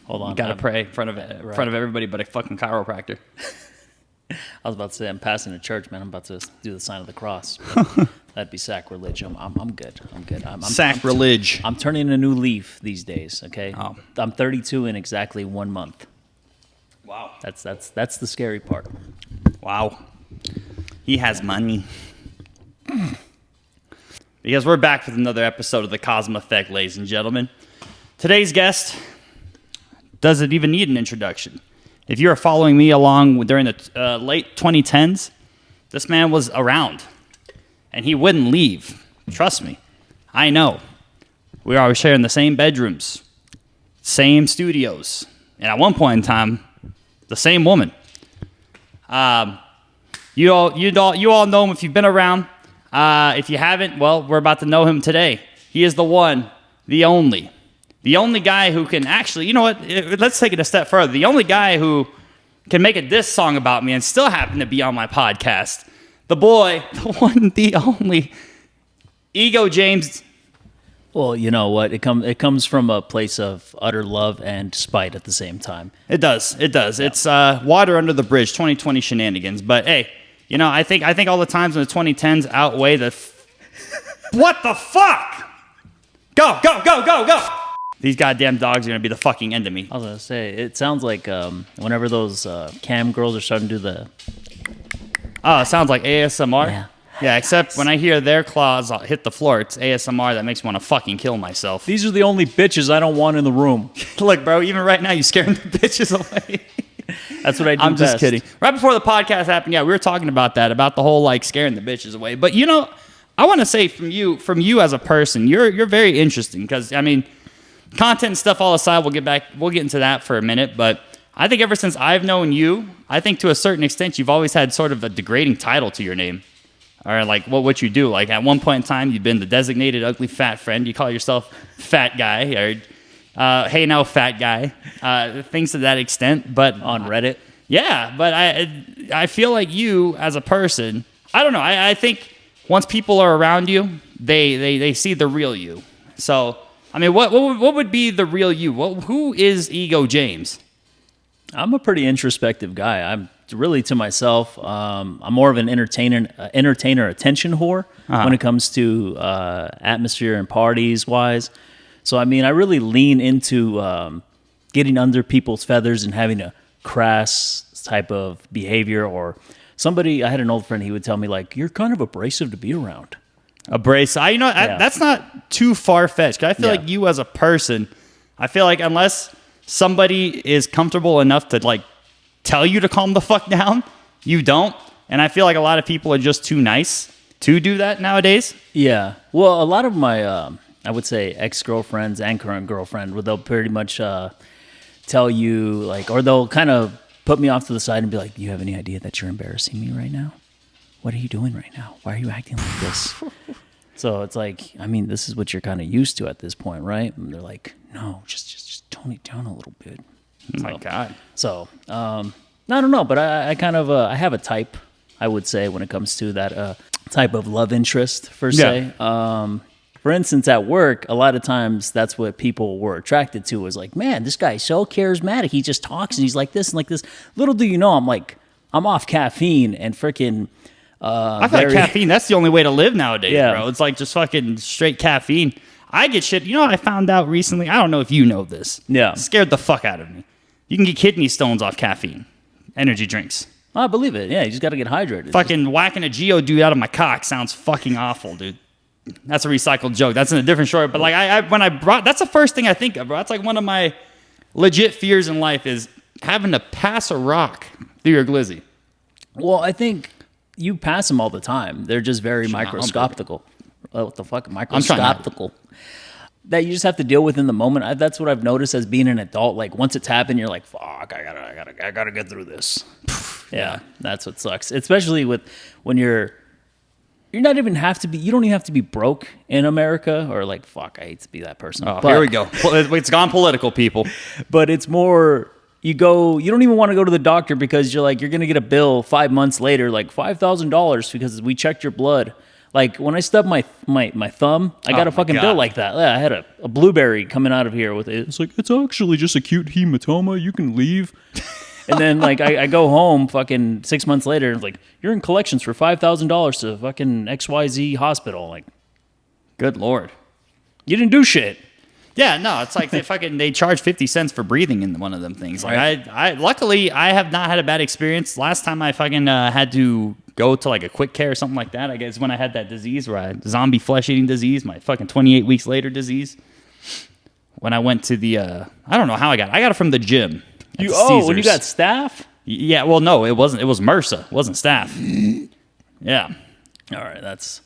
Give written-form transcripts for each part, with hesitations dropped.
Hold on. You gotta pray in front of everybody but a fucking chiropractor. I was about to say, I'm passing a church, man. I'm about to do the sign of the cross. That'd be sacrilege. I'm good. I'm good. Sacrilege. I'm turning a new leaf these days, okay? Oh. I'm 32 in exactly 1 month. Wow. That's the scary part. Wow. He has money. Because we're back with another episode of the Kauzum Effect, ladies and gentlemen. Today's guest doesn't even need an introduction. If you are following me along during the late 2010s, this man was around, and he wouldn't leave. Trust me. I know. We were always sharing the same bedrooms, same studios, and at one point in time, the same woman. You all know him if you've been around. If you haven't, well, we're about to know him today. He is the one, the only guy who can actually, you know what? Let's take it a step further. The only guy who can make a diss song about me and still happen to be on my podcast. The boy, the one, the only, Ego James. Well, you know what? It comes from a place of utter love and spite at the same time. It does. Yeah. It's water under the bridge, 2020 shenanigans. But hey, you know, I think all the times in the 2010s outweigh the. What the fuck? Go! These goddamn dogs are gonna be the fucking end of me. I was gonna say, it sounds like whenever those cam girls are starting to do the. Oh, it sounds like ASMR. Yeah. Yeah, except when I hear their claws hit the floor, it's ASMR that makes me want to fucking kill myself. These are the only bitches I don't want in the room. Look, bro, even right now, you're scaring the bitches away. That's what I do I'm best. just kidding. Right before the podcast happened, yeah, we were talking about that, about the whole, like, scaring the bitches away. But, you know, I want to say from you as a person, you're very interesting because, I mean, content and stuff all aside, we'll get into that for a minute, but I think ever since I've known you, I think to a certain extent, you've always had sort of a degrading title to your name. Or like what you do. Like at one point in time, you've been the designated ugly fat friend. You call yourself fat guy or hey now fat guy. Things to that extent. But On Reddit. Yeah, but I feel like you as a person, I don't know. I think once people are around you, they see the real you. So I mean, what would be the real you? Who is Ego James? I'm a pretty introspective guy. I'm really to myself. I'm more of an entertainer, attention whore when it comes to atmosphere and parties wise. So I mean, I really lean into getting under people's feathers and having a crass type of behavior. Or somebody, I had an old friend. He would tell me like, "You're kind of abrasive to be around." Abrasive. That's not too far fetched. I feel like you as a person, I feel like unless somebody is comfortable enough to like tell you to calm the fuck down, you don't. And I feel like a lot of people are just too nice to do that nowadays. Yeah. Well, a lot of my, I would say ex-girlfriends and current girlfriend, where they'll pretty much tell you like, or they'll kind of put me off to the side and be like, "Do you have any idea that you're embarrassing me right now? What are you doing right now? Why are you acting like this?" So it's like, I mean, this is what you're kind of used to at this point, right? And they're like, "No, just tone it down a little bit." Oh my God. So, I don't know, but I kind of, I have a type, I would say, when it comes to that type of love interest, per se. For instance, at work, a lot of times that's what people were attracted to was like, "Man, this guy's so charismatic. He just talks and he's like this and like this." Little do you know, I'm off caffeine and freaking... I feel like caffeine, that's the only way to live nowadays, Yeah. bro. It's like just fucking straight caffeine. I get shit. You know what I found out recently? I don't know if you know this. Yeah. It scared the fuck out of me. You can get kidney stones off caffeine. Energy drinks. I believe it. Yeah, you just got to get hydrated. Fucking whacking a Geodude out of my cock sounds fucking awful, dude. That's a recycled joke. That's in a different story. But like that's the first thing I think of, bro. That's like one of my legit fears in life is having to pass a rock through your glizzy. Well, I think you pass them all the time. They're just very microscopical. What the fuck? Microscopical. That you just have to deal with in the moment. That's what I've noticed as being an adult. Like once it's happened, you're like, "Fuck, I gotta get through this." Yeah, that's what sucks. Especially when you're not even have to be. You don't even have to be broke in America, or like, fuck, I hate to be that person. Oh, here we go. It's gone political, people. But it's more. You don't even want to go to the doctor because you're like, you're going to get a bill 5 months later, like $5,000 because we checked your blood Like when I stubbed my thumb, I got a fucking bill like that. Yeah, I had a blueberry coming out of here with it. It's like, it's actually just acute hematoma. You can leave. And then like I go home fucking 6 months later and it's like, you're in collections for $5,000 to fucking XYZ hospital. Like, good Lord. You didn't do shit. Yeah, no, it's like they charge 50 cents for breathing in one of them things. Like I luckily I have not had a bad experience. Last time I fucking had to go to like a quick care or something like that, I guess when I had that disease where I had zombie flesh eating disease, my fucking 28 weeks later disease. When I went to the I don't know how I got it from the gym. When you got staph? Yeah, well no, it wasn't. It was MRSA. It wasn't staph. Yeah. All right, that's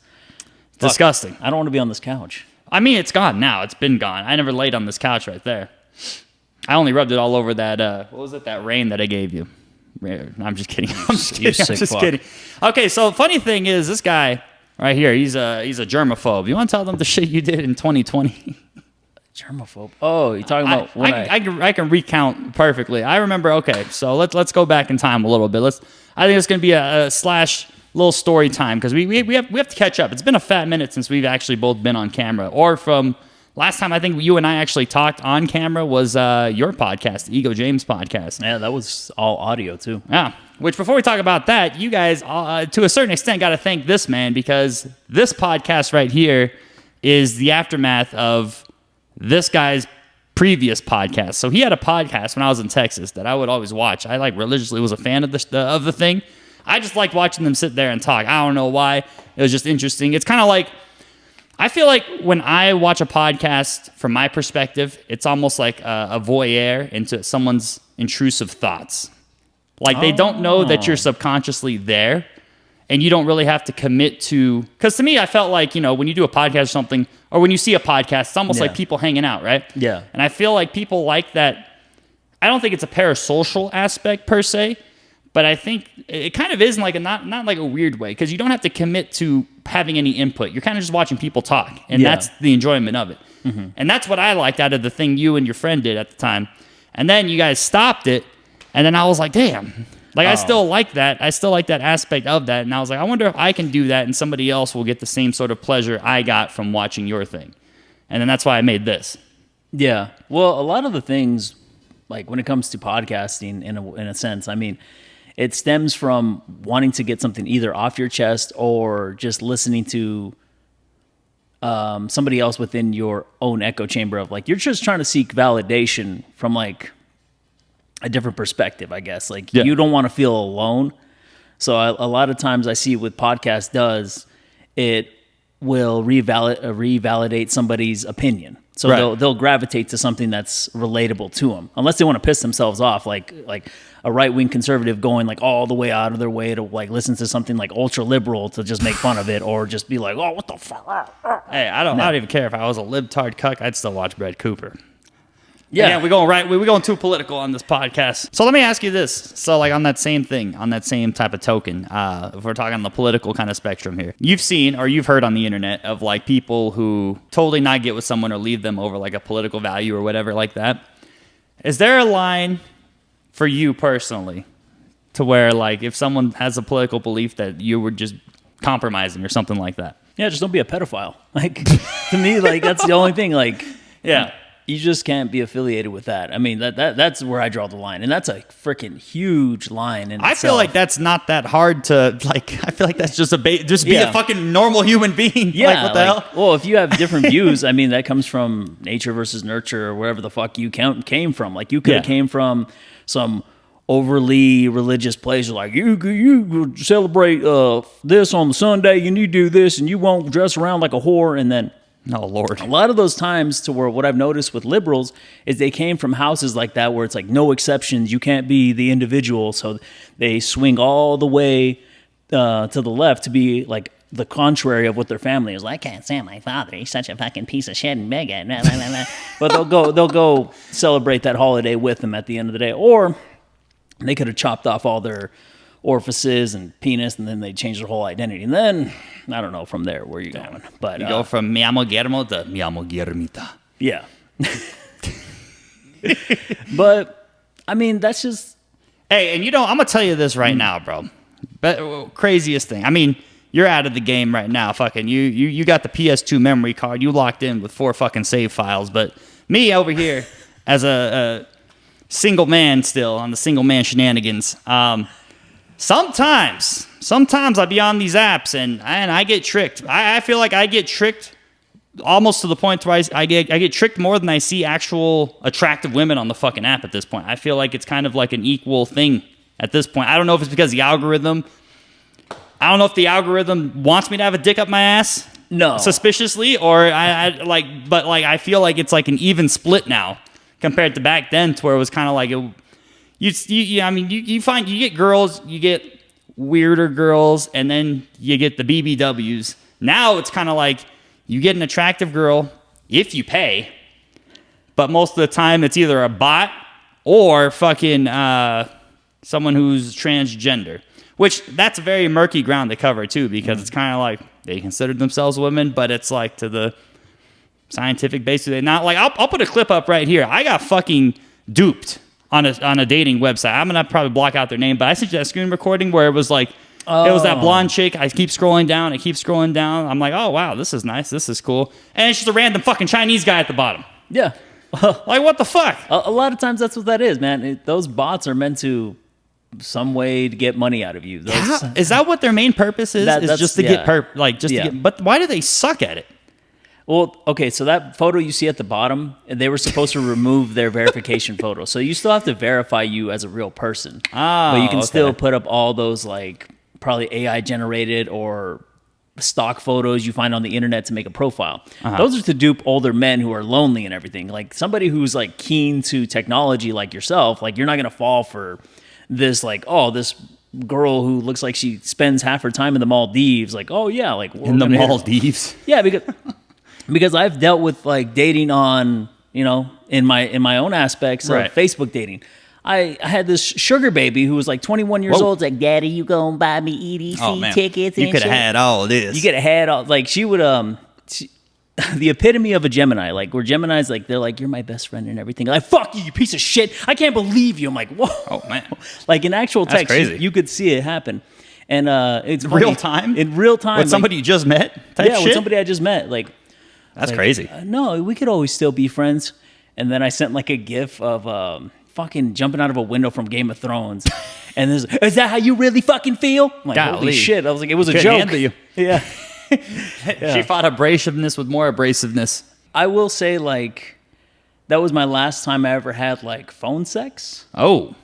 disgusting. I don't want to be on this couch. I mean, it's gone now. It's been gone. I never laid on this couch right there. I only rubbed it all over that, what was it, that rain that I gave you. No, I'm just kidding. I'm just kidding. Okay, so funny thing is, this guy right here, he's a germaphobe. You want to tell them the shit you did in 2020? Germaphobe? Oh, you're talking about when I can recount perfectly. I remember, okay, so let's go back in time a little bit. I think it's going to be a slash little story time because we have to catch up. It's been a fat minute since we've actually both been on camera. Or from last time I think you and I actually talked on camera was your podcast, the Ego James podcast. Yeah, that was all audio too. Yeah, which before we talk about that, you guys to a certain extent got to thank this man because this podcast right here is the aftermath of this guy's previous podcast. So he had a podcast when I was in Texas that I would always watch. I like religiously was a fan of the thing. I just liked watching them sit there and talk. I don't know why. It was just interesting. It's kind of like, I feel like when I watch a podcast, from my perspective, it's almost like a voyeur into someone's intrusive thoughts. Like they don't know that you're subconsciously there and you don't really have to commit to, because to me, I felt like, when you do a podcast or something, or when you see a podcast, it's almost like people hanging out, right? Yeah. And I feel like people like that. I don't think it's a parasocial aspect per se, but I think it kind of is in like not like a weird way because you don't have to commit to having any input. You're kind of just watching people talk, and that's the enjoyment of it. Mm-hmm. And that's what I liked out of the thing you and your friend did at the time. And then you guys stopped it, and then I was like, damn. Like, I still like that. I still like that aspect of that. And I was like, I wonder if I can do that and somebody else will get the same sort of pleasure I got from watching your thing. And then that's why I made this. Yeah. Well, a lot of the things, like when it comes to podcasting, in a sense, I mean, it stems from wanting to get something either off your chest or just listening to somebody else within your own echo chamber of like, you're just trying to seek validation from like a different perspective, I guess. Like you don't want to feel alone. So a lot of times I see what podcast does, it will revalidate somebody's opinion. So they'll gravitate to something that's relatable to them, unless they want to piss themselves off, like a right-wing conservative going like all the way out of their way to like listen to something like ultra liberal to just make fun of it, or just be like, oh, what the fuck? Hey, I don't even care if I was a libtard cuck. I'd still watch Brett Cooper. Yeah, again, we're going too political on this podcast. So let me ask you this. So like on that same thing, on that same type of token, if we're talking on the political kind of spectrum here, you've seen or you've heard on the internet of like people who totally not get with someone or leave them over like a political value or whatever like that. Is there a line for you personally to where like if someone has a political belief that you were just compromising or something like that? Yeah, just don't be a pedophile. Like to me, like that's the only thing. Like you just can't be affiliated with that. I mean, that's where I draw the line. And that's a freaking huge line in itself. Feel like that's not that hard to, like, I feel like that's just be a fucking normal human being. Yeah. Like, what the hell? Well, if you have different views, I mean, that comes from nature versus nurture or wherever the fuck you came from. Like, you could have came from some overly religious place. Like, you celebrate this on Sunday and you do this and you won't dress around like a whore, and then... Oh, Lord. A lot of those times to where what I've noticed with liberals is they came from houses like that where it's like no exceptions. You can't be the individual. So they swing all the way to the left to be like the contrary of what their family is. Like, I can't stand my father. He's such a fucking piece of shit and bigot. But they'll go celebrate that holiday with them at the end of the day. Or they could have chopped off all their orifices and penis, and then they change their whole identity. And then, I don't know from there where you're going. But you go from mi amo Guillermo to mi amo Guillermita. Yeah. But, I mean, that's just... Hey, and I'm going to tell you this right now, bro. But craziest thing. I mean, you're out of the game right now. Fucking you got the PS2 memory card. You locked in with 4 fucking save files. But me over here as a single man still on the single man shenanigans. Sometimes I'll be on these apps and I get tricked. I feel like I get tricked almost to the point where I get tricked more than I see actual attractive women on the fucking app at this point. I feel like it's kind of like an equal thing at this point. I don't know if it's because the algorithm. I don't know if the algorithm wants me to have a dick up my ass. No, suspiciously, or I feel like it's like an even split now compared to back then, to where it was kind of like you find you get girls, you get weirder girls, and then you get the BBWs. Now it's kind of like you get an attractive girl if you pay, but most of the time it's either a bot or fucking someone who's transgender, which that's a very murky ground to cover too, because it's kind of like they consider themselves women, but it's like to the scientific basis, they're not. Like I'll put a clip up right here. I got fucking duped on a dating website. I'm gonna probably block out their name, but I sent you that screen recording where it was like, it was that blonde chick. I keep scrolling down. I'm like, oh wow, this is nice. This is cool. And it's just a random fucking Chinese guy at the bottom. Yeah. Like what the fuck? A lot of times that's what that is, man. Those bots are meant to some way to get money out of you. Is that what their main purpose is? Is just to get to get. But why do they suck at it? Well, okay, so that photo you see at the bottom, they were supposed to remove their verification photo. So you still have to verify you as a real person. But you can still put up all those like probably AI generated or stock photos you find on the internet to make a profile. Those are to dupe older men who are lonely and everything. Like somebody who's like keen to technology like yourself, like you're not going to fall for this like, oh, this girl who looks like she spends half her time in the Maldives. Like, oh yeah, like in the Maldives. Yeah, because I've dealt with like dating on, in my own aspects of Facebook dating. I had this sugar baby who was like 21 years old. It's like, Daddy, you gonna buy me EDC tickets? You could have had all this. You could have had all. Like she would the epitome of a Gemini. Like where Geminis, like they're like, you're my best friend and everything. Like fuck you, you piece of shit. I can't believe you. I'm like, whoa. Oh man. Like in actual text, crazy. You could see it happen. And it's funny. Real time. In real time. With somebody you just met. With somebody I just met. Like. That's crazy. No, we could always still be friends. And then I sent like a gif of fucking jumping out of a window from Game of Thrones. And is that how you really fucking feel? I'm like, holy shit. I was like, it was a joke. Handle you. Yeah. She fought abrasiveness with more abrasiveness. I will say like, that was my last time I ever had like phone sex. Oh.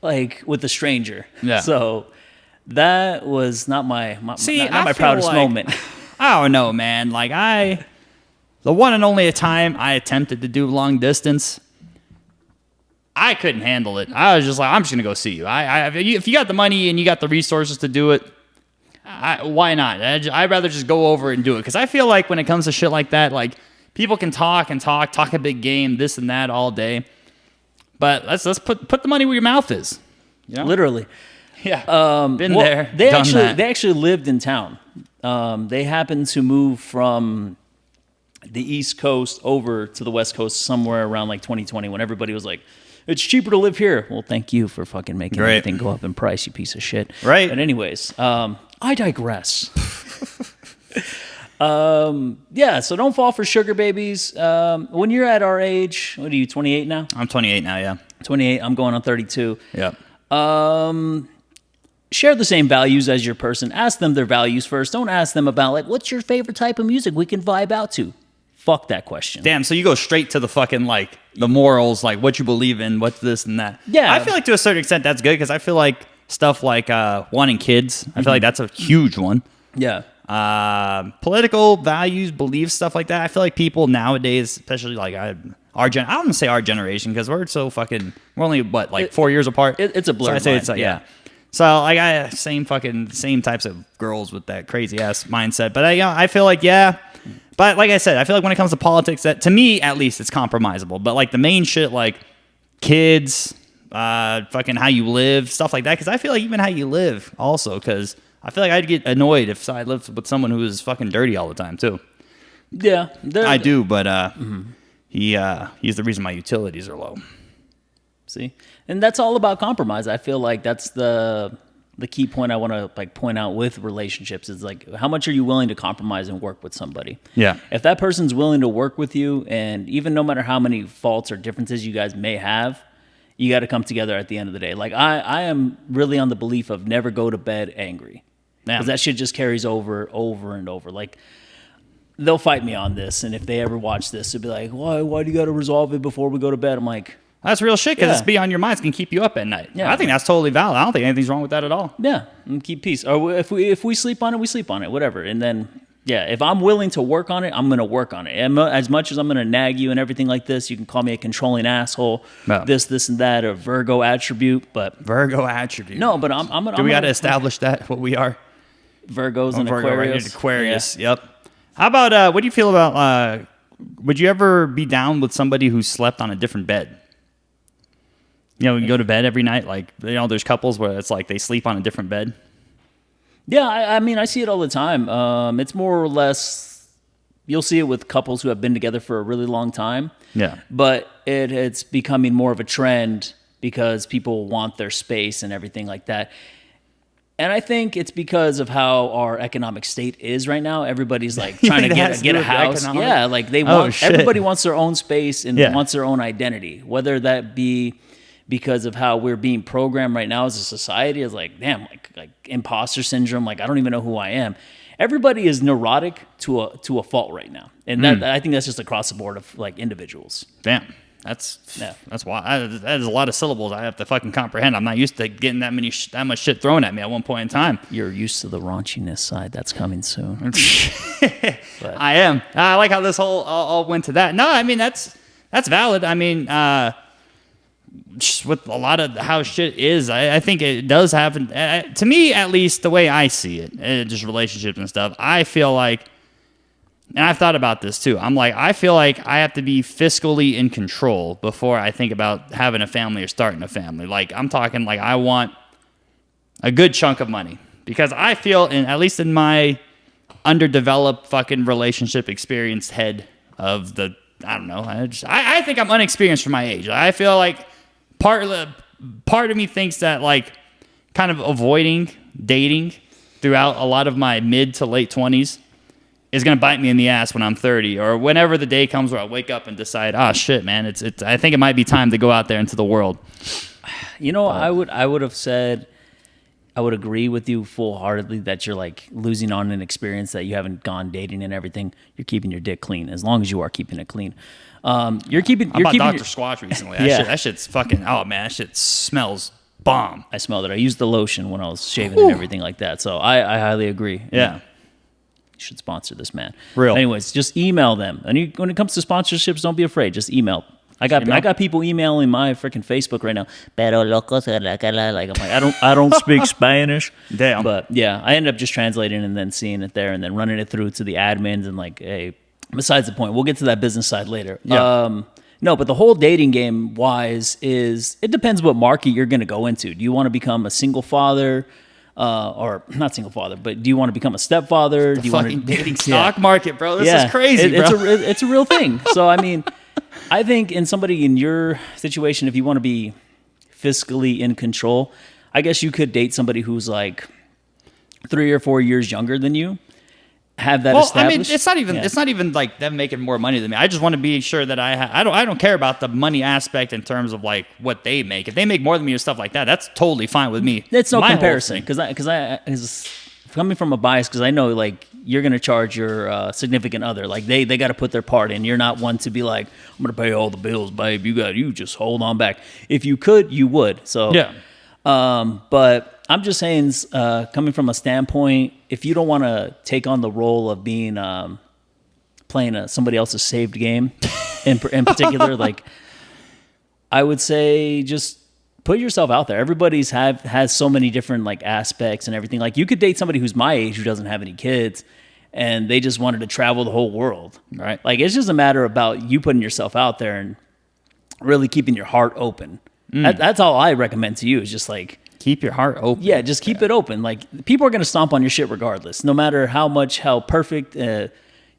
Like with a stranger. Yeah. So that was not my proudest moment. I don't know, man. Like the one and only time I attempted to do long distance, I couldn't handle it. I was just like, I'm just gonna go see you. If you got the money and you got the resources to do it, why not? I'd rather just go over and do it, because I feel like when it comes to shit like that, like people can talk a big game, this and that all day, but let's put the money where your mouth is. You know? Literally. Yeah. Been there. They actually lived in town. They happened to move from the East Coast over to the West Coast somewhere around like 2020, when everybody was like, it's cheaper to live here. Well, thank you for fucking making everything go up in price, you piece of shit. Right. But anyways, I digress. Yeah, so don't fall for sugar babies. When you're at our age, what are you, 28 now? I'm 28 now, yeah. 28, I'm going on 32. Yeah. Share the same values as your person. Ask them their values first. Don't ask them about, like, what's your favorite type of music we can vibe out to? Fuck that question. Damn, so you go straight to the fucking, like, the morals, like, what you believe in, what's this and that. Yeah. I feel like to a certain extent that's good, because I feel like stuff like wanting kids, I feel like that's a huge one. Yeah. Political values, beliefs, stuff like that. I feel like people nowadays, especially like I don't want to say our generation, because we're only, 4 years apart? It's a blur. So I say it's like, yeah. So like I same types of girls with that crazy ass mindset. But I feel like, yeah. But like I said, I feel like when it comes to politics, that to me at least it's compromisable. But like the main shit, like kids, fucking how you live, stuff like that. Because I feel like even how you live also, because I feel like I'd get annoyed if I lived with someone who was fucking dirty all the time too. Yeah, I do, but he's the reason my utilities are low. See, and that's all about compromise. I feel like that's the the key point I want to like point out with relationships is like, how much are you willing to compromise and work with somebody? Yeah. If that person's willing to work with you, and even no matter how many faults or differences you guys may have, you got to come together at the end of the day. Like I am really on the belief of never go to bed angry, because that shit just carries over and over. Like, they'll fight me on this, and if they ever watch this, they'll be like, why do you got to resolve it before we go to bed? I'm like, that's real shit, because it's beyond your minds, can keep you up at night. Yeah. I think that's totally valid. I don't think anything's wrong with that at all. Yeah, and keep peace. Or if we sleep on it, we sleep on it, whatever. And then, yeah, if I'm willing to work on it, I'm going to work on it. And as much as I'm going to nag you and everything like this, you can call me a controlling asshole, this, and that, a Virgo attribute. But Virgo attribute. No, but I'm going to... Do we got to establish that, what we are? Virgos and Virgo, Aquarius. Right, Aquarius, yep. How about, what do you feel about, would you ever be down with somebody who slept on a different bed? You know, you go to bed every night, like, you know, there's couples where it's like they sleep on a different bed. Yeah, I mean, I see it all the time. It's more or less, you'll see it with couples who have been together for a really long time. Yeah. But it's becoming more of a trend because people want their space and everything like that. And I think it's because of how our economic state is right now. Everybody's like trying to get a house. Yeah, like they want, everybody wants their own space and wants their own identity, whether that be because of how we're being programmed right now as a society. Is like, damn, like imposter syndrome. Like, I don't even know who I am. Everybody is neurotic to a fault right now, and that I think that's just across the board of like individuals. Damn, that's why that is a lot of syllables I have to fucking comprehend. I'm not used to getting that much shit thrown at me at one point in time. You're used to the raunchiness side. That's coming soon. I am. I like how this whole all went to that. No, I mean that's valid. I mean. Just with a lot of how shit is, I think it does happen. To me, at least, the way I see it, just relationships and stuff, I feel like, and I've thought about this too, I feel like I have to be fiscally in control before I think about having a family or starting a family. Like, I'm talking like I want a good chunk of money, because I feel, at least in my underdeveloped fucking relationship experienced head of the, I don't know, I think I'm unexperienced for my age. I feel like part of me thinks that like kind of avoiding dating throughout a lot of my mid to late 20s is going to bite me in the ass when I'm 30, or whenever the day comes where I wake up and decide, oh shit, man, I think it might be time to go out there into the world. You know, I would have said, I would agree with you full-heartedly that you're like losing on an experience that you haven't gone dating and everything. You're keeping your dick clean, as long as you are keeping it clean. You're keeping. I bought Dr. Squatch recently. That shit's fucking. Oh man, that shit smells bomb. I smelled it. I used the lotion when I was shaving and everything like that. So I highly agree. Yeah. You should sponsor this man. Real. Anyways, just email them. And when it comes to sponsorships, don't be afraid. Just email. I got people emailing my freaking Facebook right now. Pero locos, like I'm like, I don't speak Spanish. Damn. But yeah, I ended up just translating and then seeing it there and then running it through to the admins and like, hey. Besides the point, we'll get to that business side later. Yeah. No, but the whole dating game wise is, it depends what market you're going to go into. Do you want to become a single father, or not single father, but do you want to become a stepfather? The do you fucking want to dating stock market, bro? This is crazy, bro. It's a real thing. So I mean, I think in somebody in your situation, if you want to be fiscally in control, I guess you could date somebody who's like 3 or 4 years younger than you. Have that established. I mean, it's not even like them making more money than me. I just want to be sure that I don't care about the money aspect in terms of like what they make. If they make more than me or stuff like that, that's totally fine with me. It's no comparison, because coming from a bias, because I know like you're gonna charge your significant other, like they got to put their part in. You're not one to be like, I'm gonna pay all the bills, babe. You just hold on back. If you could, you would. So yeah. But I'm just saying, coming from a standpoint, if you don't want to take on the role of being playing somebody else's saved game, in particular, like I would say, just put yourself out there. Everybody's has so many different like aspects and everything. Like you could date somebody who's my age who doesn't have any kids, and they just wanted to travel the whole world, right? Like it's just a matter about you putting yourself out there and really keeping your heart open. That's all I recommend to you, is just like, keep your heart open. Yeah, just keep it open. Like people are going to stomp on your shit regardless, no matter how perfect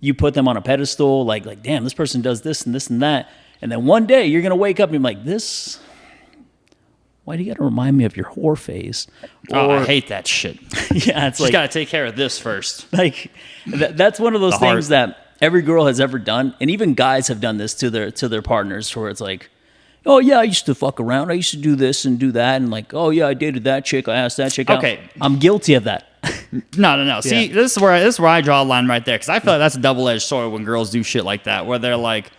you put them on a pedestal. Like damn, this person does this and this and that, and then one day you're going to wake up and be like, this. why do you got to remind me of your whore phase? I hate that shit. Yeah, it's just got to take care of this first. Like that's one of those things that every girl has ever done, and even guys have done this to their partners, where it's like, oh yeah, I used to fuck around, I used to do this and do that, and like, oh yeah, I dated that chick, I asked that chick out. I'm guilty of that. No. See, this is where I draw a line right there, because I feel like that's a double-edged sword when girls do shit like that, where they're like,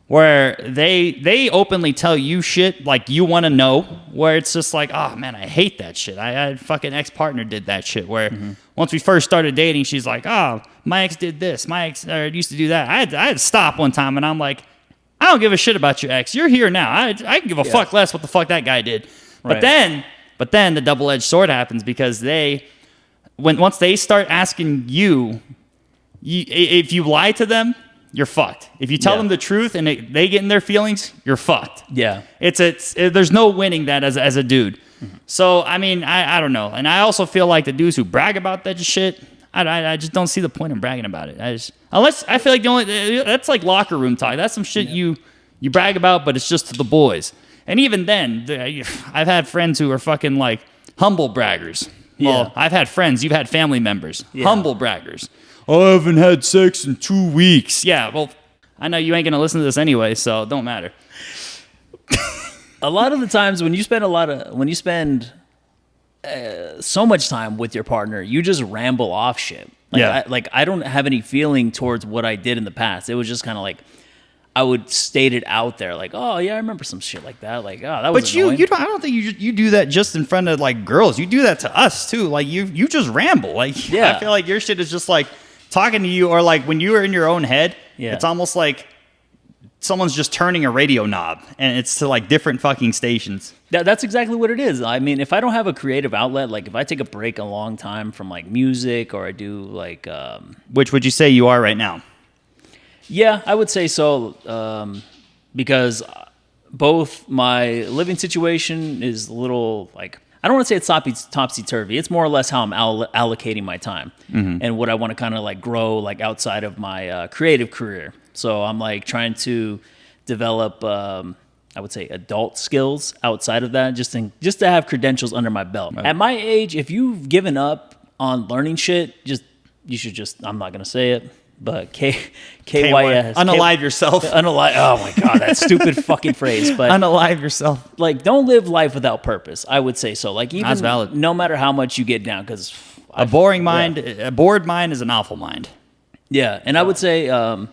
where they openly tell you shit like you want to know, where it's just like, oh man, I hate that shit. I fucking ex-partner did that shit, where once we first started dating, she's like, oh, my ex did this, my ex used to do that. I had to stop one time, and I'm like, I don't give a shit about your ex. You're here now. I can give a fuck less what the fuck that guy did. Right. But then the double-edged sword happens, because once they start asking you, if you lie to them, you're fucked. If you tell them the truth and they get in their feelings, you're fucked. Yeah. There's no winning that as a dude. Mm-hmm. So, I mean, I don't know. And I also feel like the dudes who brag about that shit, I just don't see the point in bragging about it. I feel like that's like locker room talk. That's some shit you brag about, but it's just to the boys. And even then, I've had friends who are fucking like humble braggers. Well, I've had friends, you've had family members, humble braggers. I haven't had sex in 2 weeks. Yeah, well, I know you ain't gonna listen to this anyway, so it don't matter. A lot of the times when you spend so much time with your partner, you just ramble off shit. I don't have any feeling towards what I did in the past. It was just kind of like, I would state it out there, like, oh yeah, I remember some shit like that. Like, oh, that was. But I don't think you do that just in front of like girls. You do that to us too. Like you just ramble. Like, I feel like your shit is just like talking to you, or like when you are in your own head, it's almost like someone's just turning a radio knob, and it's to like different fucking stations. That's exactly what it is. I mean, if I don't have a creative outlet, like if I take a break a long time from like music, or I do like, which would you say you are right now? Yeah, I would say so, because both my living situation is a little like, I don't want to say it's topsy-turvy. It's more or less how I'm allocating my time and what I want to kind of like grow like outside of my creative career. So I'm like trying to develop, I would say, adult skills outside of that, just to have credentials under my belt. Right. At my age, if you've given up on learning shit, you should just, I'm not going to say it, but KYS. Unalive yourself. Unalive. Oh my God, that stupid fucking phrase. But unalive yourself. Like, don't live life without purpose. I would say so. Like, even that's valid. No matter how much you get down, because a boring mind, a bored mind is an awful mind. Yeah, and I would say a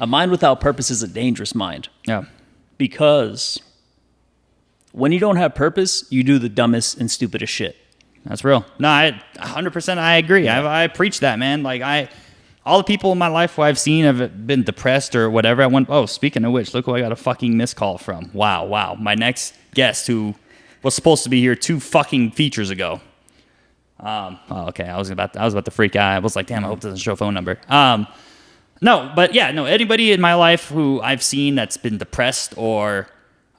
mind without purpose is a dangerous mind. Yeah, because when you don't have purpose, you do the dumbest and stupidest shit. That's real. No, 100%. I agree. I preach that, man. Like all the people in my life who I've seen have been depressed or whatever. I went, oh, speaking of which, look who I got a fucking missed call from. Wow. My next guest, who was supposed to be here 2 fucking features ago. Okay. I was about to freak out. I was like, damn, I hope it doesn't show a phone number. Anybody in my life who I've seen that's been depressed or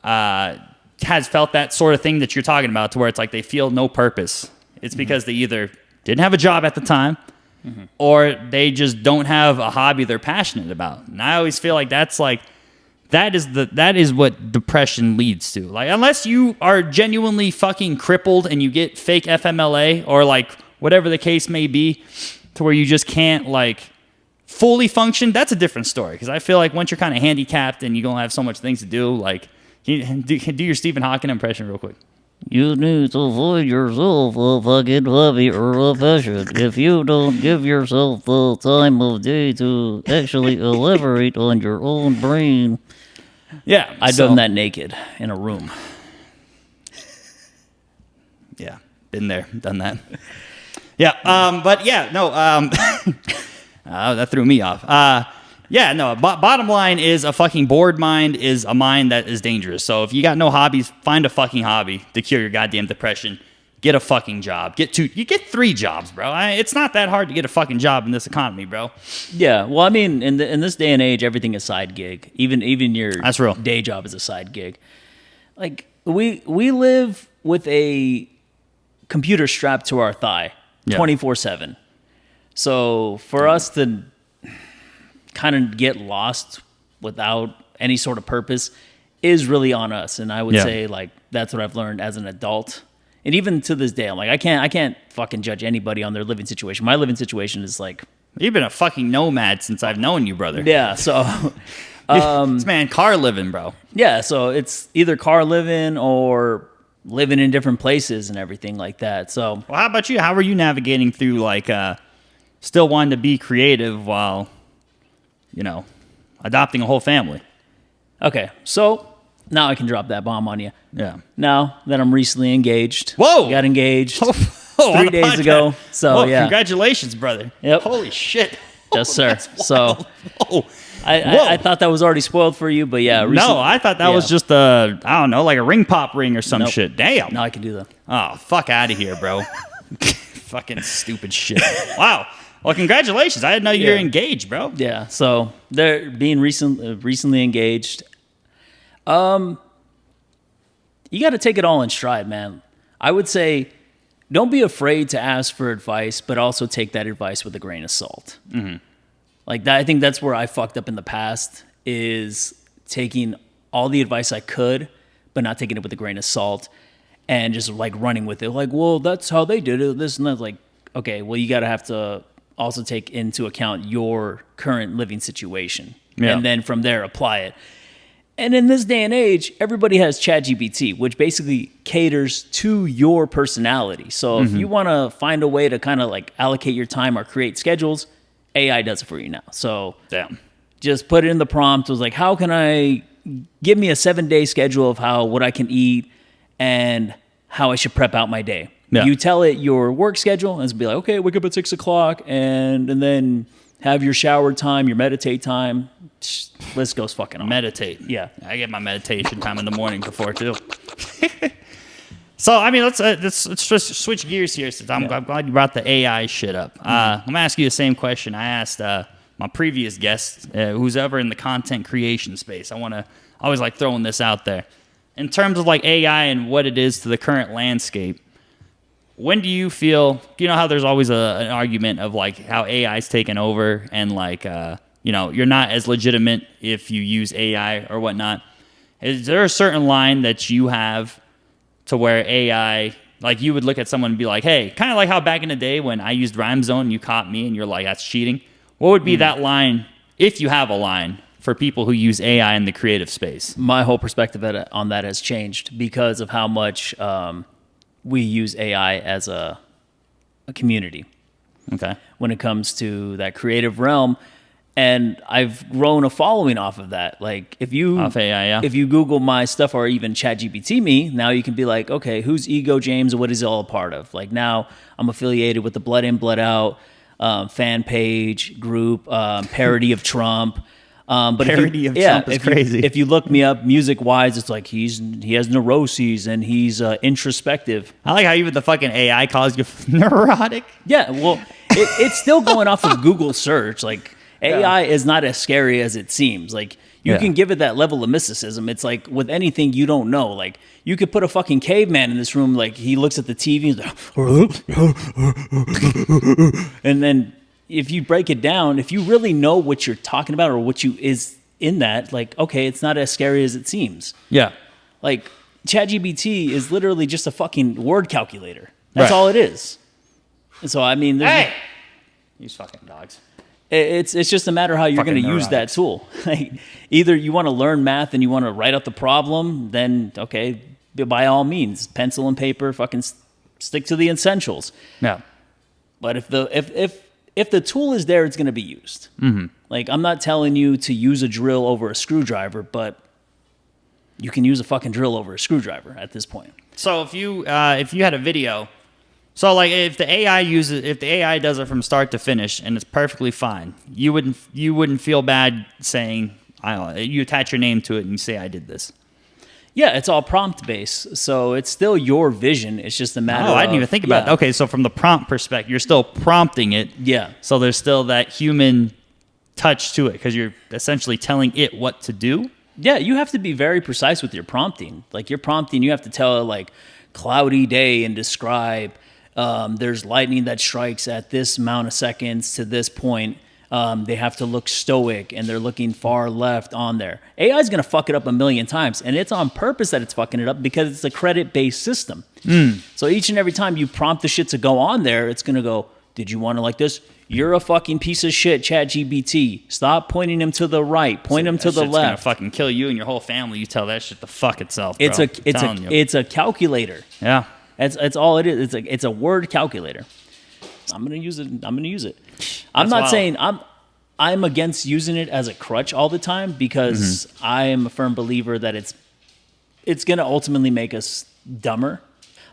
has felt that sort of thing that you're talking about, to where it's like they feel no purpose. It's because they either didn't have a job at the time, or they just don't have a hobby they're passionate about. And I always feel like that is what depression leads to. Like, unless you are genuinely fucking crippled and you get fake FMLA or like whatever the case may be, to where you just can't like fully function, that's a different story. Because I feel like once you're kind of handicapped and you're gonna have so much things to do, like, do your Stephen Hawking impression real quick. You need to find yourself a fucking hobby or a passion. If you don't give yourself the time of day to actually elaborate on your own brain. Yeah, I've done that naked in a room. Yeah, been there, done that. Yeah, that threw me off. Bottom line is, a fucking bored mind is a mind that is dangerous. So if you got no hobbies, find a fucking hobby to cure your goddamn depression. Get a fucking job. You get 3 jobs, bro. It's not that hard to get a fucking job in this economy, bro. Yeah, well, I mean, in this day and age, everything is side gig. Even your That's real. Day job is a side gig. Like, we live with a computer strapped to our thigh 24/7. So for us to kind of get lost without any sort of purpose is really on us. And I would Yeah. say like that's what I've learned as an adult. And even to this day, I'm like, I can't fucking judge anybody on their living situation. My living situation is like, You've been a fucking nomad since I've known you, brother. yeah. So, This man car living, bro. yeah. So it's either car living or living in different places and everything like that. So, Well, how about you? How are you navigating through like still wanting to be creative while, adopting a whole family? okay. So now I can drop that bomb on you. Yeah. Now that I'm recently engaged. Whoa! Got engaged on 3 the days podcast. ago. So, Whoa, yeah. Congratulations, brother. Yep. Holy shit. Yes, sir. That's So, wild. Whoa. I thought that was already spoiled for you, but yeah. No, I thought that was just I don't know, like a ring pop ring or some Nope. shit. Damn. Now I can do that. Oh, fuck out of here, bro. Fucking stupid shit. Wow. Well, congratulations. I didn't know you were Yeah. engaged, bro. Yeah. So they're being recently engaged. You got to take it all in stride, man. I would say don't be afraid to ask for advice, but also take that advice with a grain of salt. Mm-hmm. Like that, I think that's where I fucked up in the past, is taking all the advice I could, but not taking it with a grain of salt and just like running with it. Like, well, that's how they did it. This and that. Like, okay, well, you got to have to also take into account your current living situation. Yeah. And then from there, apply it. And in this day and age, everybody has ChatGPT, which basically caters to your personality. So if you want to find a way to kind of like allocate your time or create schedules, AI does it for you now. So Damn. just put it in the prompt. It was like, how can I give me a 7-day schedule of what I can eat and how I should prep out my day? Yeah. You tell it your work schedule and it's be like, okay, wake up at 6 o'clock and then have your shower time, your meditate time. List goes fucking on. Meditate. Yeah. I get my meditation time in the morning before, too. So, I mean, let's just switch gears here. Since I'm glad you brought the AI shit up. I'm going to ask you the same question I asked my previous guest, who's ever in the content creation space. I always like throwing this out there. In terms of like AI and what it is to the current landscape, when do you feel, you know how there's always an argument of like how AI's taken over and like, you're not as legitimate if you use AI or whatnot. Is there a certain line that you have to where AI, like you would look at someone and be like, hey, kind of like how back in the day when I used Rhyme Zone, you caught me and you're like, that's cheating. What would be that line, if you have a line, for people who use AI in the creative space? My whole perspective on that has changed because of how much we use AI as a community. Okay. When it comes to that creative realm. And I've grown a following off of that. Like if you Google my stuff or even ChatGPT me, now you can be like, okay, who's Ego James and what is he all a part of? Like now I'm affiliated with the Blood In, Blood Out fan page group, parody of Trump. But parody of Trump is crazy. If you look me up music wise, it's like he has neuroses and he's introspective. I like how even the fucking AI calls you neurotic. Yeah, well, it's still going off of Google search. Like AI is not as scary as it seems. Like you can give it that level of mysticism. It's like with anything you don't know. Like you could put a fucking caveman in this room. Like he looks at the TV and then if you break it down, if you really know what you're talking about or what is in that, like, okay, it's not as scary as it seems. Yeah. Like ChatGPT is literally just a fucking word calculator. That's all it is. And so, I mean, These fucking dogs. It's just a matter of how you're going to use that tool. Like, either you want to learn math and you want to write out the problem, then, okay, by all means, pencil and paper, fucking stick to the essentials. Yeah. But if the tool is there, it's going to be used. Mm-hmm. Like, I'm not telling you to use a drill over a screwdriver, but you can use a fucking drill over a screwdriver at this point. So if you had a video, so like if the AI does it from start to finish and it's perfectly fine, you wouldn't feel bad saying, I don't know, you attach your name to it and you say I did this. Yeah, it's all prompt based, so it's still your vision. It's just a matter. I didn't even think about it. Okay, so from the prompt perspective, you're still prompting it. Yeah. So there's still that human touch to it because you're essentially telling it what to do. Yeah, you have to be very precise with your prompting. Like your prompting, you have to tell it like cloudy day and describe there's lightning that strikes at this amount of seconds to this point. They have to look stoic, and they're looking far left on there. AI is going to fuck it up a million times, and it's on purpose that it's fucking it up because it's a credit-based system. So each and every time you prompt the shit to go on there, it's going to go, did you want to like this? You're a fucking piece of shit, ChatGPT. Stop pointing him to the right. Point him to the left. It's gonna fucking kill you and your whole family. You tell that shit to fuck itself, bro. It's a calculator. Yeah. That's all it is. It's a word calculator. I'm gonna use it. I'm not saying I'm against using it as a crutch all the time because I am a firm believer that it's gonna ultimately make us dumber.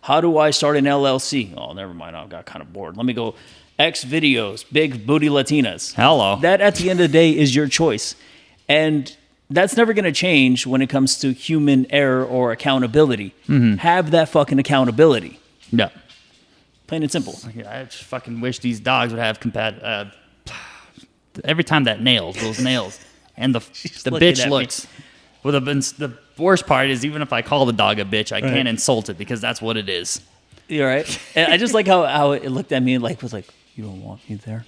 How do I start an LLC? Oh, never mind. I got kind of bored. Let me go X videos, big booty Latinas. Hello. That at the end of the day is your choice. And that's never going to change when it comes to human error or accountability. Have that fucking accountability. Yeah. Plain and simple. I just fucking wish these dogs would have every time those nails. And the bitch looks. Well, the worst part is even if I call the dog a bitch, I can't insult it because that's what it is. You're right. And I just like how it looked at me and was like, you don't want me there.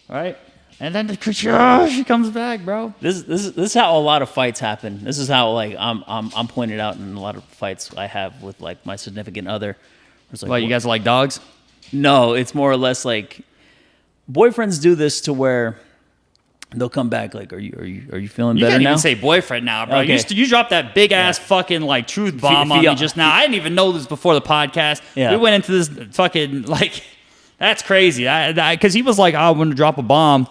Right? And then she comes back, bro. This is how a lot of fights happen. This is how I'm pointed out in a lot of fights I have with my significant other. It's You guys like dogs? No, it's more or less like boyfriends do this to where they'll come back are you feeling better now? You can't even say boyfriend now, bro. Okay. You dropped that big ass fucking truth bomb on me just now. I didn't even know this before the podcast. Yeah. We went into this fucking that's crazy. Because he was like, I'm going to drop a bomb,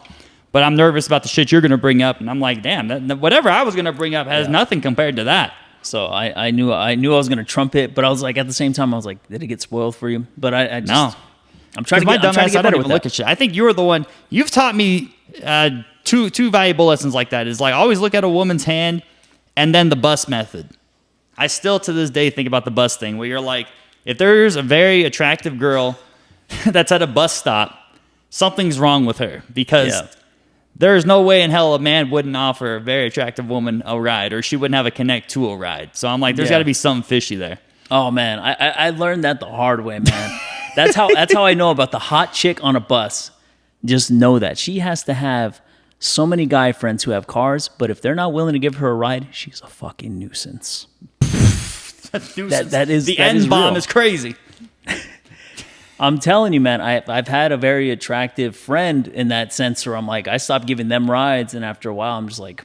but I'm nervous about the shit you're going to bring up. And I'm like, damn, whatever I was going to bring up has nothing compared to that. So I knew I was going to trump it, but I was like, at the same time, I was like, did it get spoiled for you? But I just, no. I'm trying to get better with that. I don't even look at shit. I think you were the one. You've taught me two valuable lessons like that. Is always look at a woman's hand and then the bus method. I still to this day think about the bus thing where you're like, if there's a very attractive girl that's at a bus stop, something's wrong with her because there's no way in hell a man wouldn't offer a very attractive woman a ride or she wouldn't have a connect to a ride. So I'm like, there's got to be something fishy there. Oh man, I learned that the hard way, man. That's how I know about the hot chick on a bus. Just know that she has to have so many guy friends who have cars, but if they're not willing to give her a ride, she's a fucking nuisance. That is the end bomb is crazy. I'm telling you, man, I've had a very attractive friend in that sense where I'm like, I stopped giving them rides, and after a while, I'm just like,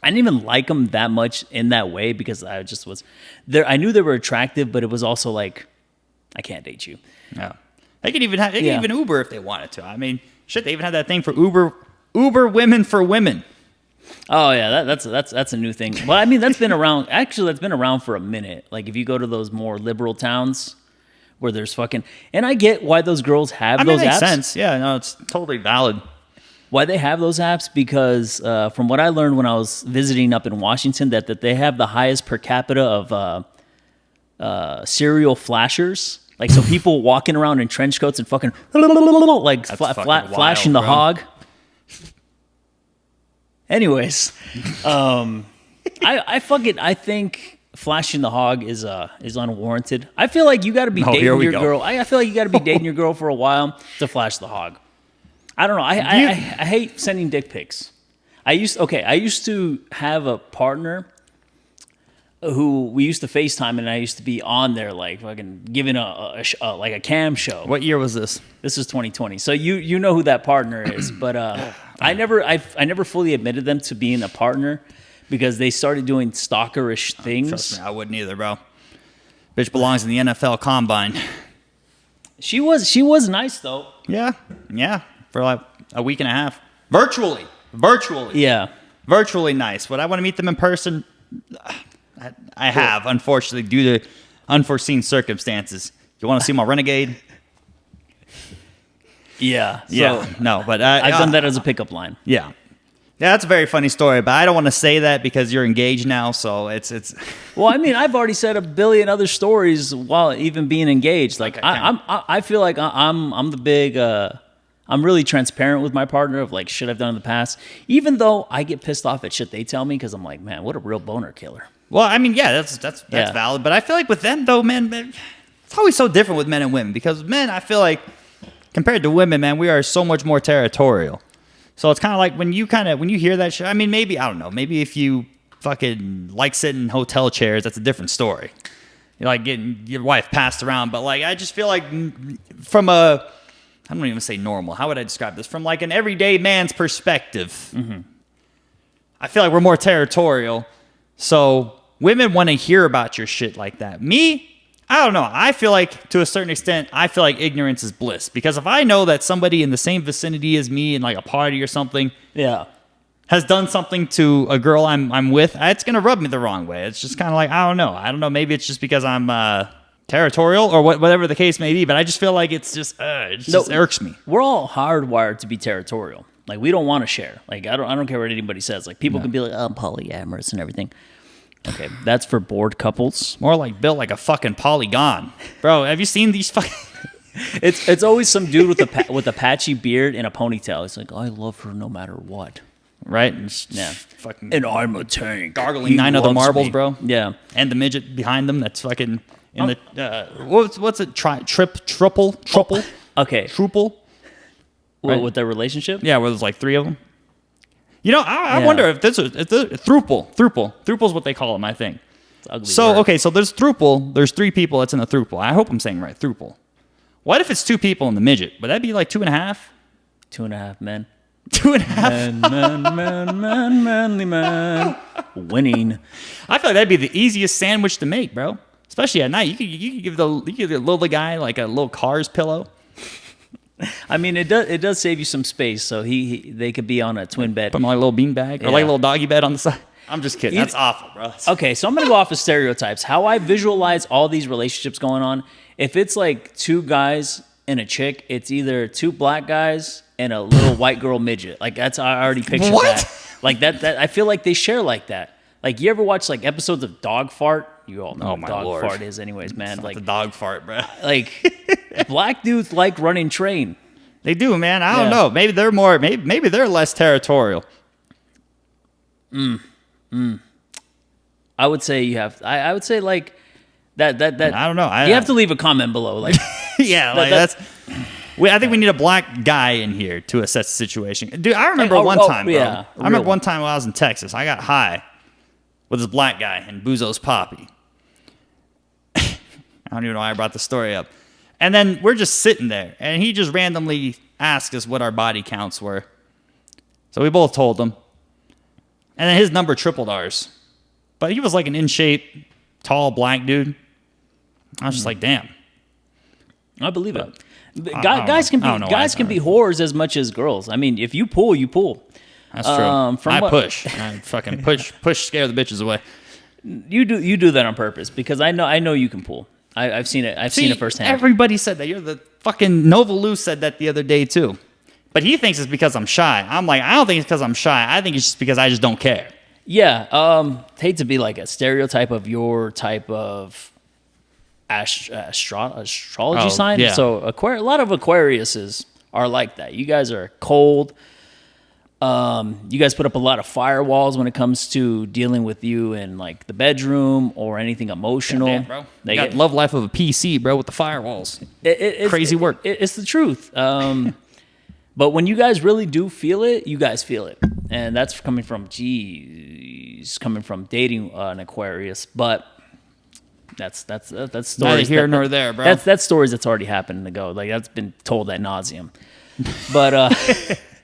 I didn't even like them that much in that way because I just was there. I knew they were attractive, but it was also like, I can't date you. Yeah, they could even even Uber if they wanted to. I mean, shit, they even had that thing for Uber women for women. Oh yeah, that's a new thing. Well, I mean, that's been around. Actually, that's been around for a minute. Like if you go to those more liberal towns where there's fucking, and I get why those girls have those apps. Makes sense. Yeah, no, it's totally valid. Why they have those apps? Because from what I learned when I was visiting up in Washington, that they have the highest per capita of serial flashers. Like so, people walking around in trench coats and fucking flashing the hog. Anyways, I think flashing the hog is unwarranted. I feel like you got to be dating your girl. I feel like you got to be dating your girl for a while to flash the hog. I don't know. I hate sending dick pics. I used to have a partner who we used to FaceTime, and I used to be on there like fucking giving a cam show. What year was this? This is 2020. So you know who that partner is, but I never fully admitted them to being a partner because they started doing stalkerish things. Trust me, I wouldn't either, bro. Bitch belongs in the NFL Combine. She was nice though. Yeah, for like a week and a half, virtually. Yeah, virtually nice. Would I want to meet them in person? I have, unfortunately, due to unforeseen circumstances. You want to see my Renegade? Yeah. No, but I've done that as a pickup line. Yeah, that's a very funny story, but I don't want to say that because you're engaged now, so it's. Well, I mean, I've already said a billion other stories while even being engaged. Like, okay, I feel like I'm the big. I'm really transparent with my partner of like shit I've done in the past, even though I get pissed off at shit they tell me because I'm like, man, what a real boner killer. Well, I mean, yeah, that's valid, but I feel like with them though, man, it's always so different with men and women because men, I feel like compared to women, man, we are so much more territorial. So it's kind of like when you hear that shit. I mean, maybe I don't know. Maybe if you fucking like sitting in hotel chairs, that's a different story. You're like getting your wife passed around, but like I just feel like from a, I don't even say normal. How would I describe this? From like an everyday man's perspective, I feel like we're more territorial. So women want to hear about your shit like that. Me, I don't know. I feel like to a certain extent, I feel like ignorance is bliss. Because if I know that somebody in the same vicinity as me in like a party or something has done something to a girl I'm with, it's going to rub me the wrong way. It's just kind of like, I don't know. Maybe it's just because I'm territorial or whatever the case may be. But I just feel like it just irks me. We're all hardwired to be territorial. Like, we don't want to share. Like, I don't care what anybody says. Like, people can be like, I'm polyamorous and everything. Okay, that's for bored couples. More like built like a fucking polygon. Bro, have you seen these fucking... It's always some dude with a patchy beard and a ponytail. It's like, I love her no matter what. Right? Yeah. Fucking and I'm a tank. Gargling 9 other marbles, me. bro. Yeah. And the midget behind them that's fucking in the... what's it? Triple? Okay. Truple? What, Right. with their relationship? Yeah, where there's like 3 of them. You know, I wonder if this is throuple. Thruple's what they call them, I think. It's an ugly So, word. okay, so there's throuple. There's 3 people that's in a throuple. I hope I'm saying right, throuple. What if it's 2 people in the midget? Would that be like 2.5? 2.5 men. 2.5? Manly man. Winning. I feel like that'd be the easiest sandwich to make, bro. Especially at night. You could give the little guy like a little Cars pillow. I mean, it does save you some space, so they could be on a twin bed. Put him like a little bean bag or like a little doggy bed on the side. I'm just kidding. That's awful, bro. Okay, so I'm going to go off of stereotypes. How I visualize all these relationships going on, if it's like 2 guys and a chick, it's either 2 black guys and a little white girl midget. Like, I already pictured What? that. Like, that I feel like they share like that. Like, you ever watch like episodes of Dog Fart? You all know what Dog Lord. Fart is anyways, man. It's Like, the dog fart, bro. like black dudes like running train. They do, man. I don't know. Maybe they're more. Maybe they're less territorial. I would say you have. I would say like that. I don't know. You have to leave a comment below. Like, yeah, like that's. I think we need a black guy in here to assess the situation. Dude, I remember one time, bro. yeah, I remember one time when I was in Texas. I got high with this black guy and Buzo's Poppy. I don't even know why I brought the story up. And then we're just sitting there, and he just randomly asked us what our body counts were. So we both told him. And then his number tripled ours. But he was like an in-shape, tall, black dude. I was just like, damn. I believe it. Guys can be whores as much as girls. I mean, if you pull, you pull. That's true. I push. I fucking push, scare the bitches away. You do that on purpose because I know you can pull. I've seen it. I've seen it firsthand. Everybody said that. You're the fucking Nova Lou said that the other day too. But he thinks it's because I'm shy. I'm like, I don't think it's because I'm shy. I think it's just because I just don't care. Yeah. Hate to be like a stereotype of your type of astrology sign. Yeah. So a lot of Aquariuses are like that. You guys are cold. You guys put up a lot of firewalls when it comes to dealing with you in like the bedroom or anything emotional. Damn, bro. They got love life of a PC, bro, with the firewalls. Crazy work. It's the truth. But when you guys really do feel it, you guys feel it, and that's coming from dating an Aquarius. But that's stories. Neither here nor there, bro. That's stories that's already happened to go. Like that's been told ad nauseum. But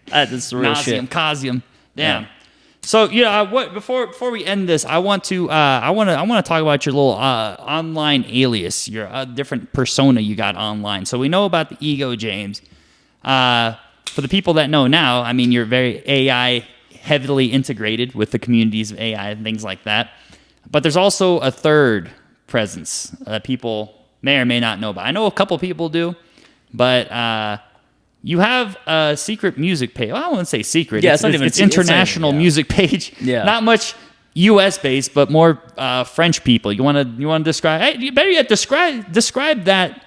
that's the real shit. Nauseum, damn. Yeah. So before we end this, I want to talk about your little online alias, your different persona you got online. So we know about the ego, James. For the people that know now, I mean, you're very AI heavily integrated with the communities of AI and things like that. But there's also a third presence that people may or may not know about. I know a couple people do, but you have a secret music page. Well, I wouldn't say secret. Yeah, it's international music page. Yeah. Not much U.S. based, but more French people. You want to describe? Hey, you better yet describe that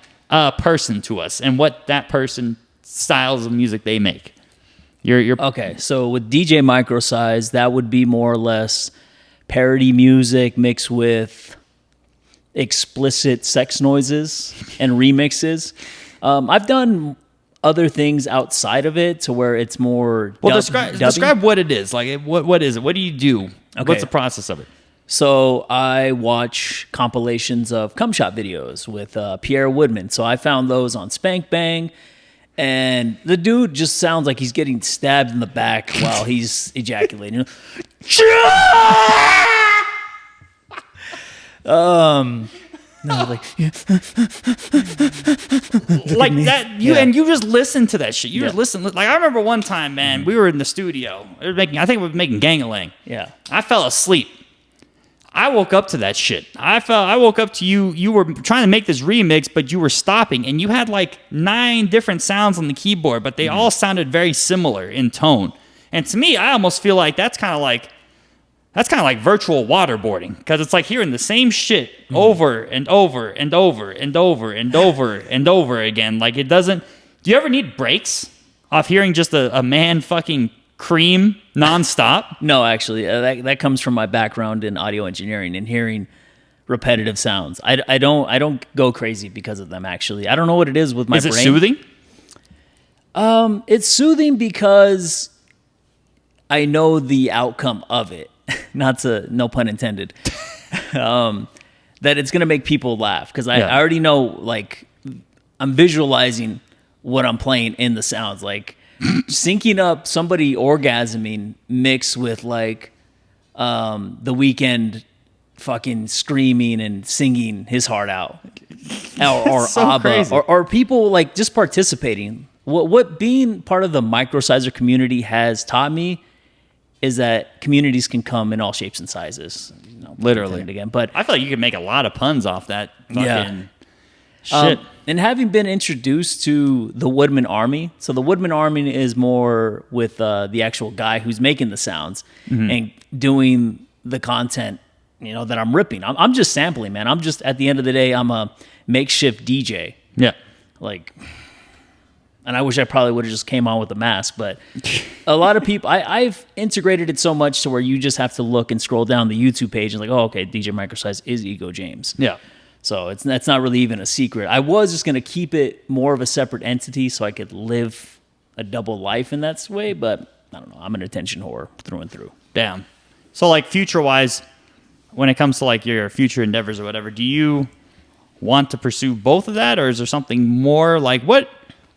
person to us and what that person styles of music they make. You're okay. So with DJ Microsize, that would be more or less parody music mixed with explicit sex noises and remixes. I've done other things outside of it to where it's more. Well, describe what it is. Like, what is it? What do you do? Okay. What's the process of it? So I watch compilations of cum shot videos with Pierre Woodman. So I found those on Spank Bang. And the dude just sounds like he's getting stabbed in the back while he's ejaculating. No, like that. And you just listen to that shit. You just listen. Like, I remember one time, man, we were in the studio. I think we were making Gang-a-Lang. Yeah. I fell asleep. I woke up to that shit. I woke up to you. You were trying to make this remix, but you were stopping, and you had like 9 different sounds on the keyboard, but they all sounded very similar in tone. And to me, I almost feel like that's kind of like virtual waterboarding, because it's like hearing the same shit over and over and over and over and over and over again. Like, it doesn't. Do you ever need breaks off hearing just a man fucking cream nonstop? No, actually, that comes from my background in audio engineering and hearing repetitive sounds. I don't go crazy because of them. Actually, I don't know what it is with my brain. Is it soothing? It's soothing because I know the outcome of it. No pun intended. That it's gonna make people laugh because I already know. Like, I'm visualizing what I'm playing in the sounds. Like, syncing up somebody orgasming mixed with like the Weeknd fucking screaming and singing his heart out, or so ABBA, crazy. or people like just participating. What being part of the microsizer community has taught me is that communities can come in all shapes and sizes. Literally. Again, but I feel like you could make a lot of puns off that fucking shit. And having been introduced to the Woodman Army, so the Woodman Army is more with the actual guy who's making the sounds and doing the content, that I'm ripping. I'm just sampling, man. I'm just, at the end of the day, I'm a makeshift DJ. Yeah. Like, and I wish I probably would have just came on with a mask, but a lot of people, I've integrated it so much to where you just have to look and scroll down the YouTube page and like, oh, okay, DJ Microsize is Ego James. Yeah. So that's not really even a secret. I was just going to keep it more of a separate entity so I could live a double life in that way, but I don't know. I'm an attention whore through and through. Damn. So, like, future-wise, when it comes to, like, your future endeavors or whatever, do you want to pursue both of that, or is there something more? Like, where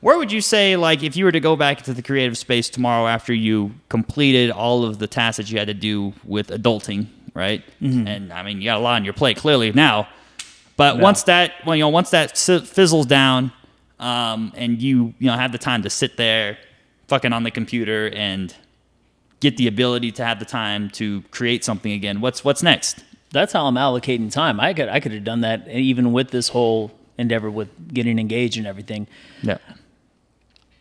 would you say, like, if you were to go back into the creative space tomorrow after you completed all of the tasks that you had to do with adulting, right? Mm-hmm. And, I mean, you got a lot on your plate, clearly, now. But once that fizzles down, and you have the time to sit there, fucking on the computer, and get the ability to have the time to create something again, what's next? That's how I'm allocating time. I could have done that even with this whole endeavor with getting engaged and everything. Yeah,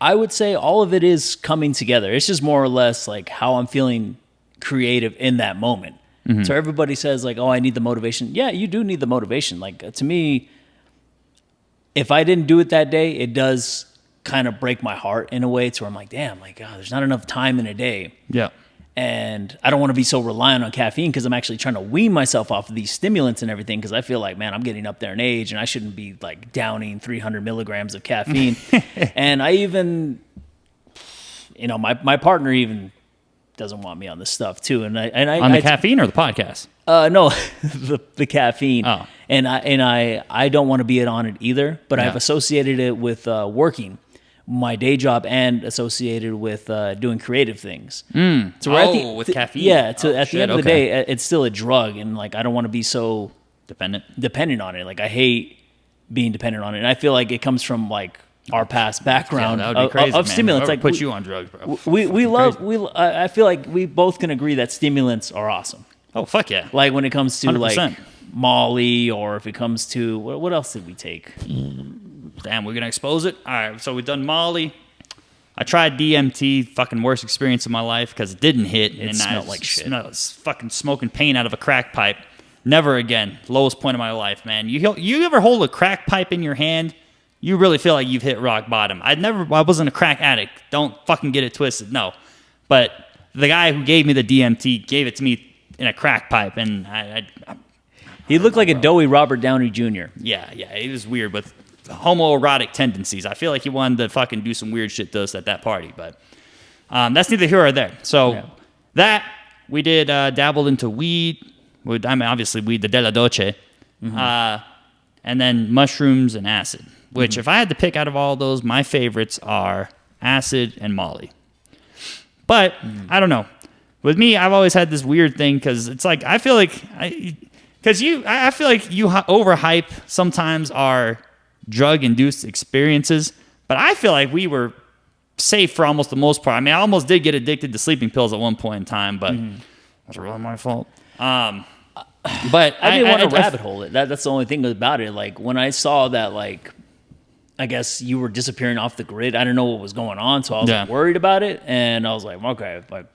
I would say all of it is coming together. It's just more or less like how I'm feeling creative in that moment. Mm-hmm. So everybody says like, oh, I need the motivation. Yeah, you do need the motivation. Like, to me, if I didn't do it that day, it does kind of break my heart in a way to where I'm like, damn, like, God, there's not enough time in a day. Yeah. And I don't want to be so reliant on caffeine because I'm actually trying to wean myself off of these stimulants and everything because I feel like, man, I'm getting up there in age and I shouldn't be like downing 300 milligrams of caffeine. And I even, my partner even doesn't want me on this stuff too. And I on the caffeine or the podcast? No, the caffeine. Oh. And I don't want to be on it either, but Yeah. I've associated it with working my day job and associated with doing creative things. So with caffeine? Yeah. At the end of the day, it's still a drug, and like I don't want to be so dependent on it. Like I hate being dependent on it, and I feel like it comes from like our past background that would be crazy, of man. stimulants. Whoever Like put you on drugs, bro. I feel like we both can agree that stimulants are awesome. Oh fuck yeah! Like when it comes to 100%. like Molly, or if it comes to what else did we take? Damn, we're gonna expose it. All right, so we've done Molly. I tried DMT, fucking worst experience of my life because it didn't hit. It smelled like shit. Smelled fucking smoking paint out of a crack pipe. Never again. Lowest point of my life, man. You ever hold a crack pipe in your hand? You really feel like you've hit rock bottom. I wasn't a crack addict. Don't fucking get it twisted. No, but the guy who gave me the DMT gave it to me in a crack pipe, and He looked like a doughy Robert Downey Jr. Yeah, it was weird, but homoerotic tendencies. I feel like he wanted to fucking do some weird shit to us at that party, but that's neither here or there. So that we did dabbled into weed. I mean, obviously weed, the de la doce, and then mushrooms and acid. Which, if I had to pick out of all those, my favorites are acid and Molly. But I don't know. With me, I've always had this weird thing because it's like I feel like you overhype sometimes our drug-induced experiences, but I feel like we were safe for almost the most part. I mean, I almost did get addicted to sleeping pills at one point in time, but that's really my fault. But I didn't want to rabbit hole it. That's the only thing about it. Like when I saw that, like I guess you were disappearing off the grid, I didn't know what was going on, so I was like, worried about it, and I was like, okay, like.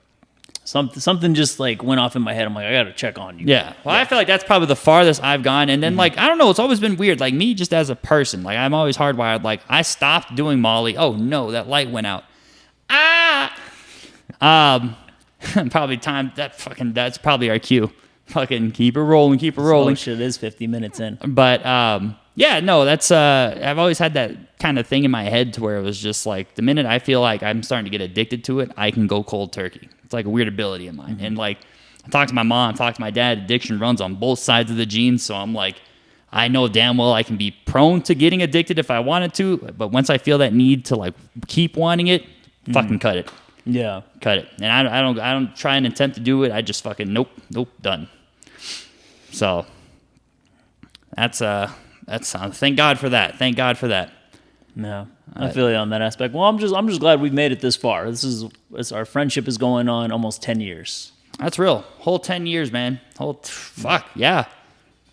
Something just like went off in my head. I'm like, I gotta check on you. Yeah. Well, I feel like that's probably the farthest I've gone. And then like, I don't know, it's always been weird. Like me just as a person, like I'm always hardwired. Like I stopped doing Molly. Oh no, that light went out. Probably time that's probably our cue. Fucking keep it rolling. Oh shit, it is 50 minutes in. But yeah, no, that's I've always had that kind of thing in my head to where it was just like the minute I feel like I'm starting to get addicted to it, I can go cold turkey. It's like a weird ability of mine. And like I talk to my mom, talk to my dad, addiction runs on both sides of the genes, so I'm like I know damn well I can be prone to getting addicted if I wanted to, but once I feel that need to like keep wanting it, fucking cut it. Yeah. Cut it. And I don't try and attempt to do it. I just fucking nope, done. So that's thank God for that. Thank God for that. No, I feel you on that aspect. Well, I'm just glad we've made it this far. Our friendship is going on almost 10 years. That's real. Whole 10 years, man. Fuck yeah.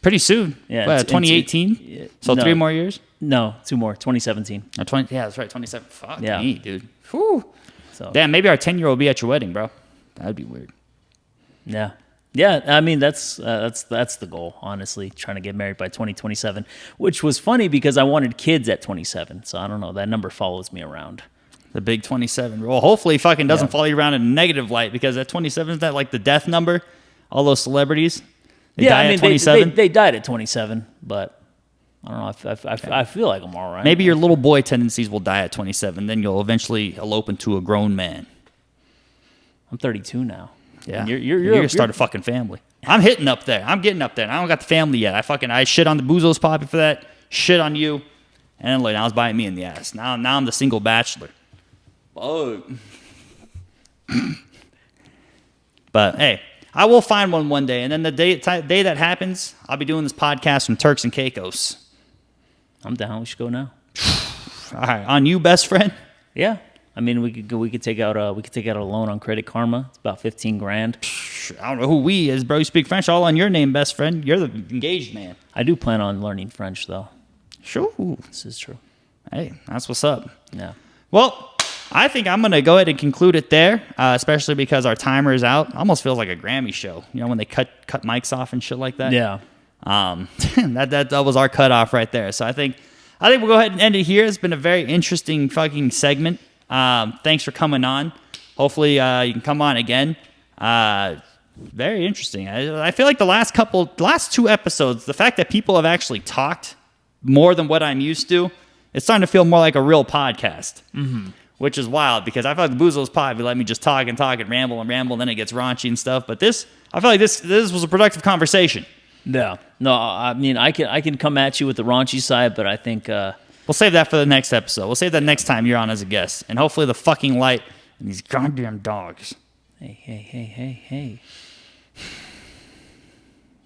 Pretty soon. Yeah. 2018. So 3 more years. No, 2 more. 2017. Yeah, that's right. 27. Fuck me, dude. Whew. So damn. Maybe our 10-year-old will be at your wedding, bro. That'd be weird. Yeah. Yeah, I mean that's the goal, honestly, trying to get married by 2027, which was funny because I wanted kids at 27, so I don't know, that number follows me around. The big 27. Well, hopefully fucking doesn't follow you around in a negative light because at 27 is that like the death number? All those celebrities, they die at 27. They died at 27, but I don't know. I feel like I'm all right. Maybe your little boy tendencies will die at 27, then you'll eventually elope into a grown man. I'm 32 now. Yeah, you're gonna start a fucking family. I'm hitting up there. I'm getting up there. And I don't got the family yet. I shit on the Boozos Poppy for that. Shit on you, and look, now it's biting me in the ass. Now I'm the single bachelor. But hey, I will find one day, and then the day that happens, I'll be doing this podcast from Turks and Caicos. I'm down. We should go now. All right, on you, best friend. Yeah. I mean, we could take out a loan on Credit Karma. It's about $15,000. I don't know who we is, bro. You speak French all on your name, best friend. You're the engaged man. I do plan on learning French, though. Sure. This is true. Hey, that's what's up. Yeah. Well, I think I'm going to go ahead and conclude it there, especially because our timer is out. Almost feels like a Grammy show. You know, when they cut mics off and shit like that? Yeah. That was our cutoff right there. So I think we'll go ahead and end it here. It's been a very interesting fucking segment. Thanks for coming on. Hopefully, you can come on again. Very interesting. I feel like the last 2 episodes, the fact that people have actually talked more than what I'm used to, it's starting to feel more like a real podcast, which is wild because I feel like the Boozos Pod, let me just talk and ramble, and then it gets raunchy and stuff. But I feel like this was a productive conversation. Yeah. No, I mean, I can come at you with the raunchy side, but I think we'll save that for the next episode. We'll save that next time you're on as a guest. And hopefully the fucking light and these goddamn dogs. Hey.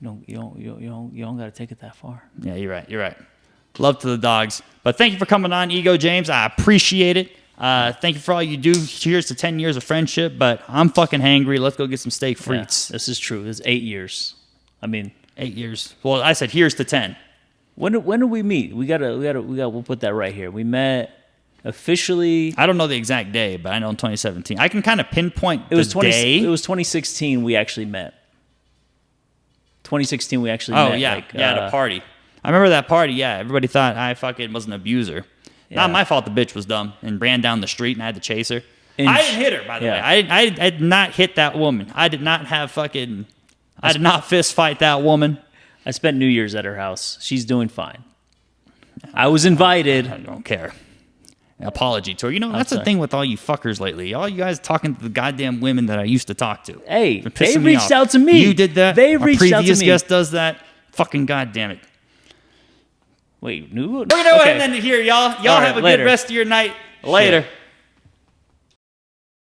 You don't got to take it that far. Yeah, you're right. Love to the dogs. But thank you for coming on, Ego James. I appreciate it. Thank you for all you do. Cheers to 10 years of friendship. But I'm fucking hangry. Let's go get some steak frites. Yeah, this is true. This is 8 years. I mean, 8 years. Well, I said here's to 10. When did we meet? We'll put that right here. We met officially. I don't know the exact day, but I know in 2017. I can kind of pinpoint the day. It was 2016 we actually met. 2016 we actually met. Oh, yeah. At a party. I remember that party, yeah. Everybody thought I fucking was an abuser. Yeah. Not my fault the bitch was dumb and ran down the street and I had to chase her. I didn't hit her, by the way. I did not hit that woman. I did not fist fight that woman. I spent New Year's at her house. She's doing fine. I was invited. I don't care. Apology tour. You know, that's the thing with all you fuckers lately. All you guys talking to the goddamn women that I used to talk to. Hey, they reached out to me. You did that. They reached out to me. Previous guest does that. Fucking goddamn it. Wait, new? We're gonna go ahead and end it here, y'all. Y'all have a good rest of your night. Later.